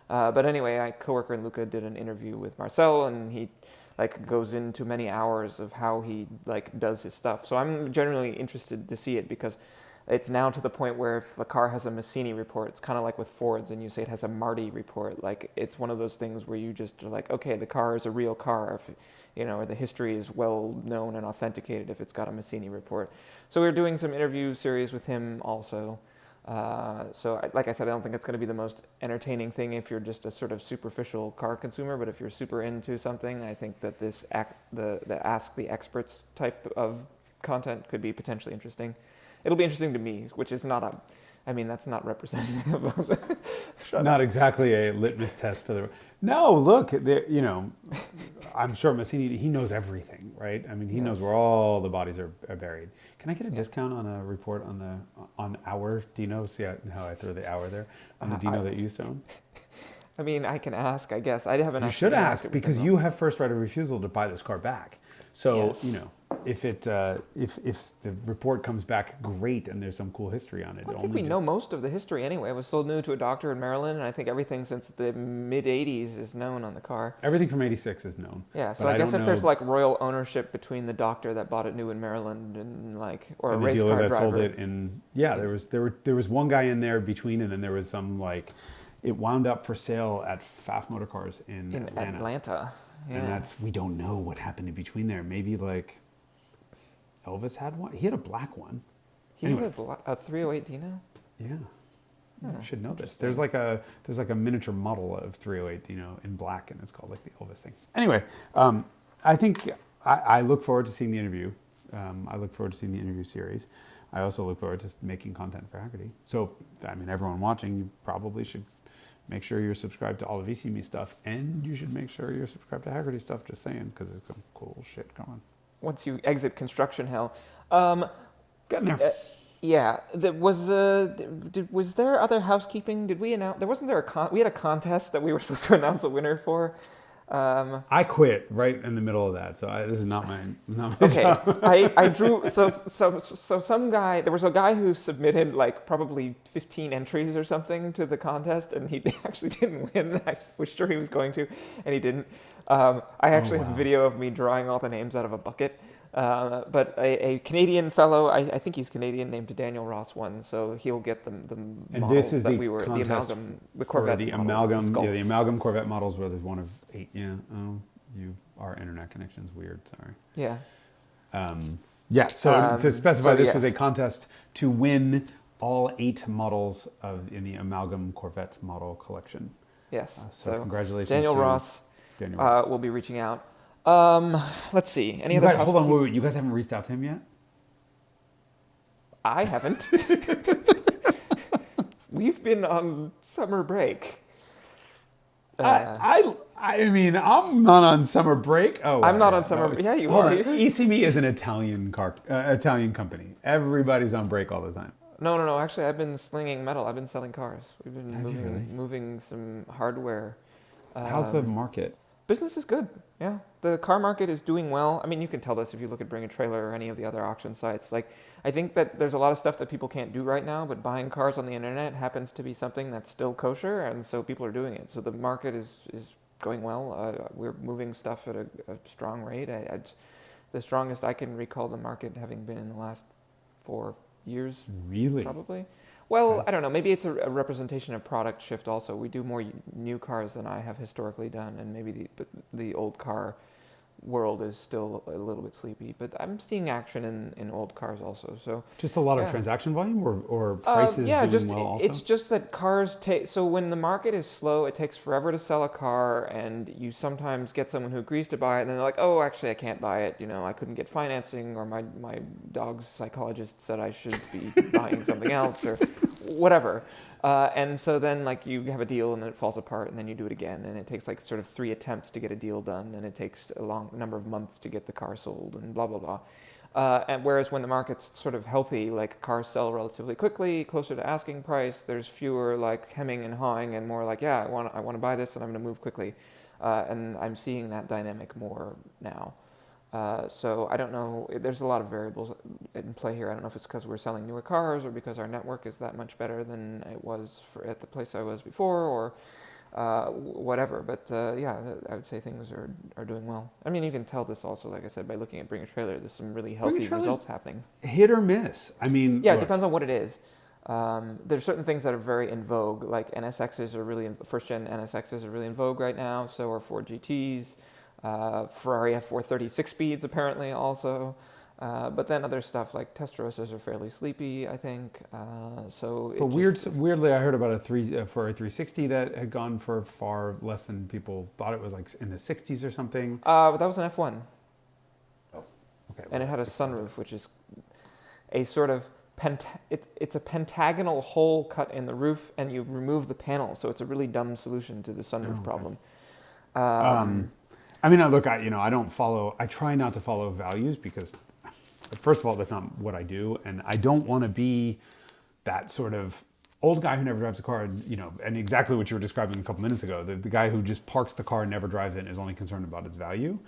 But anyway, my coworker Luca did an interview with Marcel, and he like goes into many hours of how he like does his stuff. So I'm genuinely interested to see it because it's now to the point where if a car has a Massini report, it's kind of like with Fords, and you say it has a Marti report. Like it's one of those things where you just are like, okay, the car is a real car. If, or the history is well known and authenticated if it's got a Massini report. So we're doing some interview series with him also. Like I said, I don't think it's going to be the most entertaining thing if you're just a sort of superficial car consumer, but if you're super into something, I think that this the Ask the Experts type of content could be potentially interesting. It'll be interesting to me, which is not that's not representative of the... Not exactly a litmus test for the... No, look, I'm sure Massini, he knows everything, right? I mean, he knows where all the bodies are buried. Can I get a discount on a report on our Dino? See how I throw the hour there? On the Dino that you used to own? I mean, I can ask, I guess. I haven't. You should ask because you have first right of refusal to buy this car back. So, yes. If the report comes back great and there's some cool history on it. I think we know most of the history anyway. It was sold new to a doctor in Maryland, and I think everything since the mid-'80s is known on the car. Everything from 86 is known. Yeah, so I guess if there's like royal ownership between the doctor that bought it new in Maryland and or a race car driver. The dealer that sold it in... Yeah, there was one guy in there between, and then there was some like... It wound up for sale at Pfaff Motor Cars in Atlanta. And we don't know what happened in between there. Maybe like Elvis had one. He had a black one. He had a 308 Dino? Yeah. You should know this. There's like a miniature model of 308 Dino in black, and it's called like the Elvis thing. Anyway, I think I look forward to seeing the interview. I look forward to seeing the interview series. I also look forward to making content for Haggerty. So, I mean, everyone watching, you probably should make sure you're subscribed to all of VCMe stuff, and you should make sure you're subscribed to Haggerty stuff, just saying, because there's some cool shit going. Once you exit construction hell. Getting there. Yeah. Was there other housekeeping? Did we announce? We had a contest that we were supposed to announce a winner for. I quit right in the middle of that, so this is not my okay. job. I drew so some guy. There was a guy who submitted like probably 15 entries or something to the contest, and he actually didn't win. I was sure he was going to, and he didn't. I actually have a video of me drawing all the names out of a bucket. But a Canadian fellow, I think he's Canadian, named Daniel Ross won, so he'll get the and models this is that the we were the amalgam, the Corvette, the models, amalgam, the amalgam Corvette models where there's one of 8. Yeah, our internet connection's weird. Sorry. Yeah. Yeah. So to specify, this was yes. a contest to win all 8 models in the amalgam Corvette model collection. Yes. So congratulations, Daniel to Ross. Daniel Ross. Will be reaching out. Let's see. Any You other guys, hold on, housekeeping? wait. You guys haven't reached out to him yet? I haven't. We've been on summer break. I mean, I'm not on summer break. Oh, I'm not yeah. on summer. Yeah, you Hold are. on. ECB is an Italian company. Everybody's on break all the time. No. Actually, I've been slinging metal. I've been selling cars. We've been Have you really? moving some hardware. How's the market? Business is good. Yeah, the car market is doing well. I mean, you can tell this if you look at Bring a Trailer or any of the other auction sites. Like, I think that there's a lot of stuff that people can't do right now, but buying cars on the internet happens to be something that's still kosher, and so people are doing it. So the market is going well. We're moving stuff at a strong rate. The strongest I can recall the market having been in the last 4 years, Really? probably. Well, Okay. I don't know. Maybe it's a representation of product shift also. We do more new cars than I have historically done, and maybe the old car world is still a little bit sleepy. But I'm seeing action in old cars also. So Just a lot of yeah. transaction volume or prices Yeah, doing just well also? it's just that cars take. So when the market is slow, it takes forever to sell a car, and you sometimes get someone who agrees to buy it, and then they're like, "Oh, actually, I can't buy it. You know, I couldn't get financing, or my dog's psychologist said I should be buying something else, or whatever." And so then, like, you have a deal, and then it falls apart, and then you do it again, and it takes like sort of 3 attempts to get a deal done, and it takes a long number of months to get the car sold, and blah blah blah. And whereas when the market's sort of healthy, like cars sell relatively quickly, closer to asking price, there's fewer like hemming and hawing and more like, yeah, I want to buy this and I'm going to move quickly. And I'm seeing that dynamic more now. So I don't know. There's a lot of variables in play here. I don't know if it's because we're selling newer cars or because our network is that much better than it was at the place I was before, or whatever. But yeah, I would say things are doing well. I mean, you can tell this also, like I said, by looking at Bring a Trailer. There's some really Bring a healthy Trailer's results happening. hit or miss. I mean, Yeah, it look, depends on what it is. There's certain things that are very in vogue, like NSXs are really first gen NSXs are really in vogue right now. So are Ford GTs, Ferrari F430 6 speeds apparently also. But then other stuff like Testarossas are fairly sleepy, I think. but weirdly, I heard about for a 360 that had gone for far less than people thought. It was like in the 60s or something. But that was an F1, Okay, and it well, had a sunroof, which is a sort of it's a pentagonal hole cut in the roof, and you remove the panel, so it's a really dumb solution to the sunroof okay. problem. I mean, look, I don't follow. I try not to follow values because, first of all, that's not what I do, and I don't want to be that sort of old guy who never drives a car. And exactly what you were describing a couple minutes ago, the guy who just parks the car and never drives it and is only concerned about its value.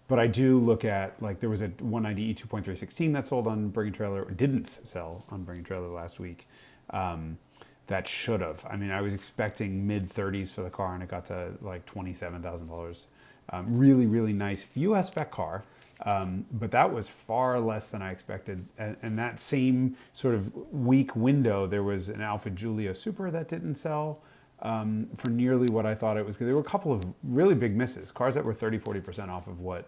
But I do look at, like, there was a 190 E 2.316 that sold on Bring a Trailer, or didn't sell on Bring a Trailer last week. That should have. I mean, I was expecting mid 30s for the car, and it got to like $27,000. Really, really nice US spec car, but that was far less than I expected. And that same sort of week window, there was an Alfa Giulia Super that didn't sell for nearly what I thought it was. There were a couple of really big misses, cars that were 30-40% off of what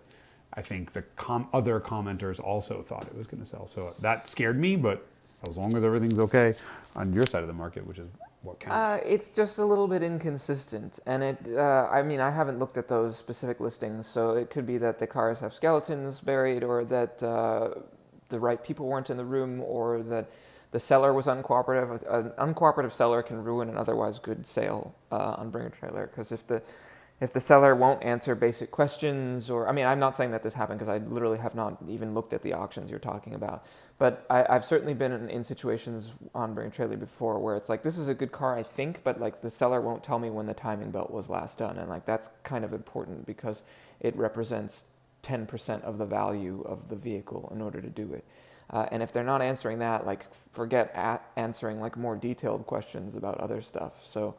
I think the other commenters also thought it was going to sell. So that scared me, but as long as everything's okay on your side of the market, which is what counts. It's just a little bit inconsistent, and I mean, I haven't looked at those specific listings, so it could be that the cars have skeletons buried, or that the right people weren't in the room, or that the seller was uncooperative. An uncooperative seller can ruin an otherwise good sale on Bring a Trailer, because if the seller won't answer basic questions, or, I mean, I'm not saying that this happened because I literally have not even looked at the auctions you're talking about, but I've certainly been in situations on Bring a Trailer before where it's like, this is a good car, I think, but like the seller won't tell me when the timing belt was last done, and like that's kind of important because it represents 10% of the value of the vehicle in order to do it. And if they're not answering that, like, forget answering like more detailed questions about other stuff. So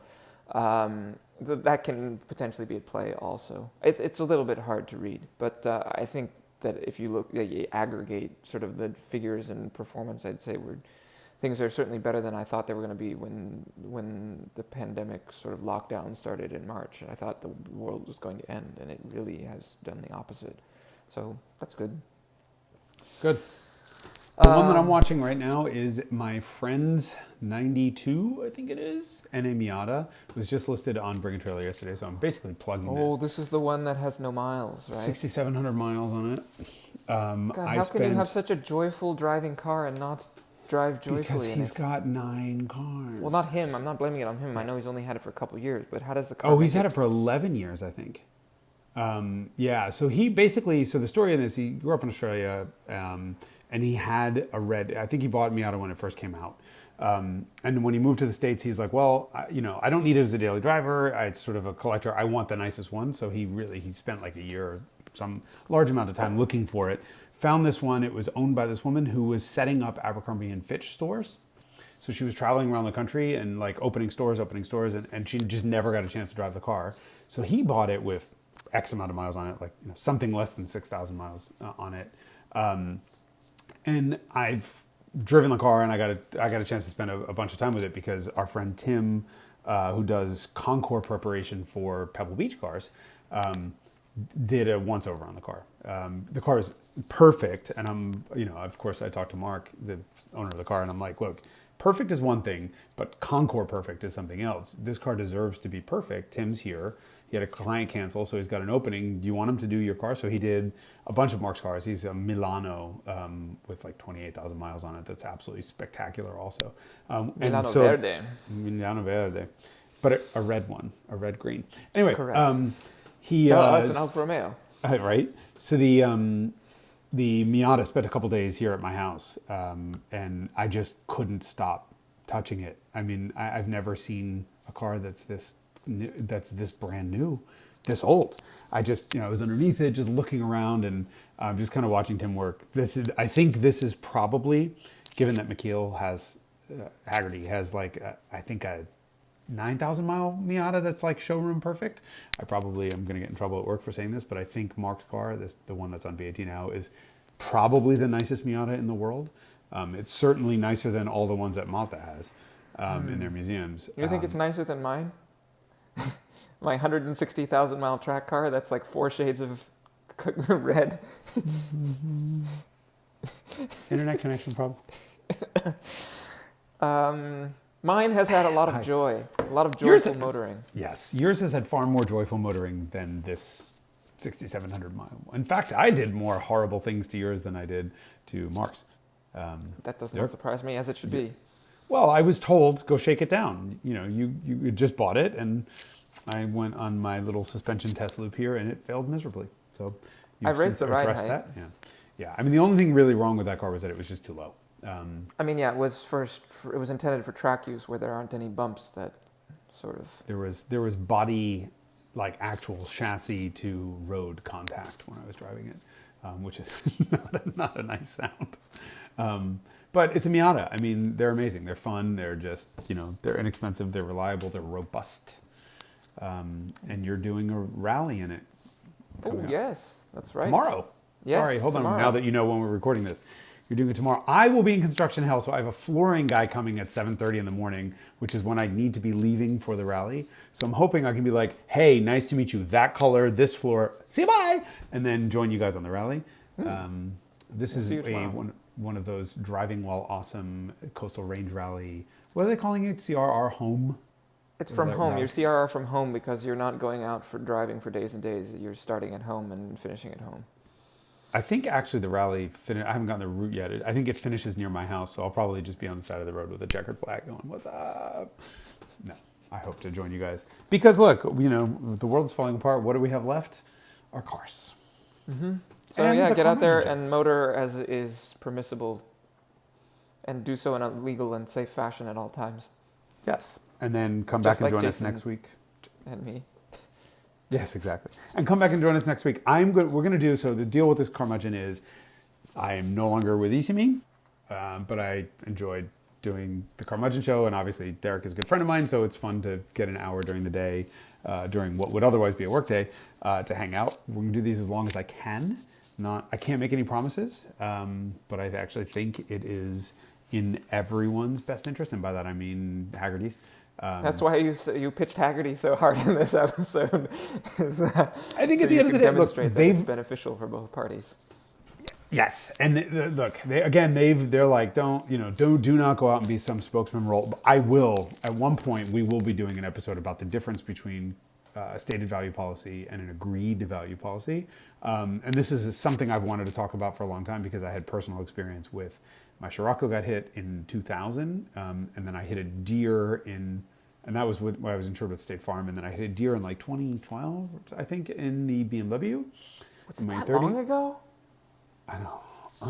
that can potentially be at play also. It's a little bit hard to read, but I think that if you you aggregate sort of the figures and performance, I'd say things are certainly better than I thought they were going to be when the pandemic sort of lockdown started in March. I thought the world was going to end, and it really has done the opposite. So that's good. Good. The one that I'm watching right now is my friend's 92, I think it is, NA Miata. It was just listed on Bring a Trailer yesterday, so I'm basically plugging Oh, this is the one that has no miles, right? 6,700 miles on it. God, how can you have such a joyful driving car and not drive joyfully Because in he's it? got 9 cars. Well, not him. I'm not blaming it on him. I know he's only had it for a couple of years, but how does the car? Oh, he's had it for 11 years, I think. Yeah, so he basically, so the story in this, he grew up in Australia, and he had a red, I think he bought Miata when it first came out. And when he moved to the States, he's like, well, I don't need it as a daily driver. It's sort of a collector. I want the nicest one. So he spent like a year or some large amount of time looking for it. Found this one. It was owned by this woman who was setting up Abercrombie and Fitch stores. So she was traveling around the country and like opening stores, and she just never got a chance to drive the car. So he bought it with X amount of miles on it, like something less than 6,000 miles on it. And I've driven the car, and I got a chance to spend a bunch of time with it because our friend Tim, who does Concours preparation for Pebble Beach cars, did a once over on the car. The car is perfect, and of course I talked to Mark, the owner of the car, and I'm like, look, perfect is one thing, but Concours perfect is something else. This car deserves to be perfect. Tim's here. He had a client cancel, so he's got an opening. Do you want him to do your car? So he did a bunch of Mark's cars. He's a Milano with like 28,000 miles on it. That's absolutely spectacular also. Milano Verde. Milano Verde. But a red one, a red green. Anyway, Correct. It's an Alfa Romeo. Right. So the Miata spent a couple days here at my house, and I just couldn't stop touching it. I mean, I've never seen a car that's this brand new, this old. I was underneath it, just looking around, and just kind of watching Tim work. I think this is probably, given that McKeel has, Haggerty has like, I think a 9,000 mile Miata that's like showroom perfect. I probably am going to get in trouble at work for saying this, but I think Mark's car, the one that's on BAT now, is probably the nicest Miata in the world. It's certainly nicer than all the ones that Mazda has in their museums. You think it's nicer than mine? My 160,000 mile track car, that's like 4 shades of red. Internet connection problem? Mine has had a lot of joy, a lot of joyful motoring. Yes, yours has had far more joyful motoring than this 6,700 mile. In fact, I did more horrible things to yours than I did to Mark's. That doesn't surprise me, as it should be. Well, I was told, go shake it down. You just bought it, and I went on my little suspension test loop here, and it failed miserably. So I've raised the ride height. That. Yeah. I mean, the only thing really wrong with that car was that it was just too low. I mean, yeah, it was intended for track use where there aren't any bumps that sort of. There was body, like actual chassis to road contact when I was driving it, which is not a nice sound. But it's a Miata. I mean, they're amazing. They're fun. They're just, they're inexpensive. They're reliable. They're robust. And you're doing a rally in it. Oh, yes. That's right. Tomorrow. Yes, Sorry, hold tomorrow. on. Now that you know when we're recording this. You're doing it tomorrow. I will be in construction hell, so I have a flooring guy coming at 7:30 in the morning, which is when I need to be leaving for the rally. So I'm hoping I can be like, hey, nice to meet you. That color, this floor. See you, bye. And then join you guys on the rally. This is one of those driving while awesome coastal range rally. What are they calling it? CRR home? It's from home. You're CRR from home because you're not going out for driving for days and days. You're starting at home and finishing at home. I think actually the rally, I haven't gotten the route yet. I think it finishes near my house, so I'll probably just be on the side of the road with a checkered flag going, what's up? No, I hope to join you guys. Because look, the world's falling apart. What do we have left? Our cars. Mm-hmm. So get out there and motor as is permissible and do so in a legal and safe fashion at all times. Yes, and then come back and join us next week. And me. Yes, exactly. And come back and join us next week. We're going to do, so the deal with this curmudgeon is I am no longer with Easy but I enjoyed doing the Curmudgeon show, and obviously Derek is a good friend of mine, so it's fun to get an hour during the day, during what would otherwise be a work day, to hang out. We're going to do these as long as I can. I can't make any promises, but I actually think it is in everyone's best interest, and by that I mean Haggerty's. That's why you pitched Haggerty so hard in this episode. I think at the end of the day, demonstrate that it's beneficial for both parties. Yes, and look, they're like, do not go out and be some spokesman role. But I will at one point. We will be doing an episode about the difference between a stated value policy and an agreed value policy. And this is something I've wanted to talk about for a long time because I had personal experience with my Scirocco got hit in 2000, and then I hit a deer and that was when I was insured with State Farm, and then I hit a deer in like 2012, I think, in the BMW. Was it that long ago? I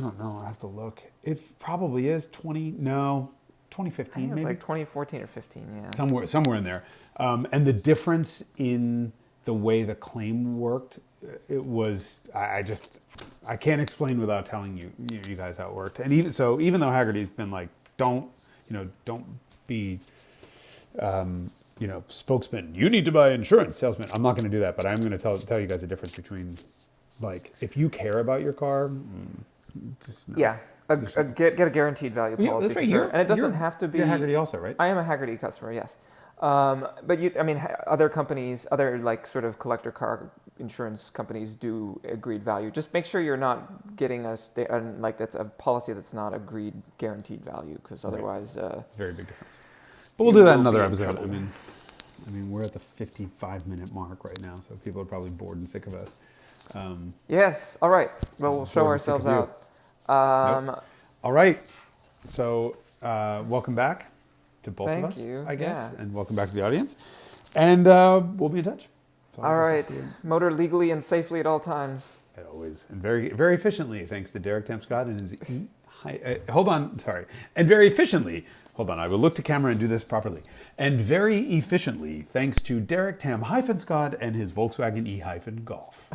don't know. I have to look. It probably is 2015 I think it was maybe. like 2014 or 15, yeah. Somewhere in there. And the difference in the way the claim worked, it was, I can't explain without telling you guys how it worked. And even though Hagerty's been like, don't be, spokesman. You need to buy insurance, salesman. I'm not going to do that, but I'm going to tell you guys the difference between, like, if you care about your car, just no. Yeah, get a guaranteed value policy. That's right. For sure. And it doesn't have to be. You're Hagerty also, right? I am a Hagerty customer, yes. But other companies, other like sort of collector car insurance companies do agreed value. Just make sure you're not getting that's a policy that's not agreed guaranteed value, because otherwise, very big difference. But we'll do that in another episode. I mean, we're at the 55-minute mark right now, so people are probably bored and sick of us. Yes. All right. Well, we'll show ourselves out. Nope. All right. So, welcome back to both of us, I guess, and welcome back to the audience. And we'll be in touch. So all right. Motor legally and safely at all times. Always. And very, very efficiently, thanks to Derek Tamscott and his And very efficiently, hold on, I will look to camera and do this properly. And very efficiently, thanks to Derek Tam-Scott and his Volkswagen E-Golf.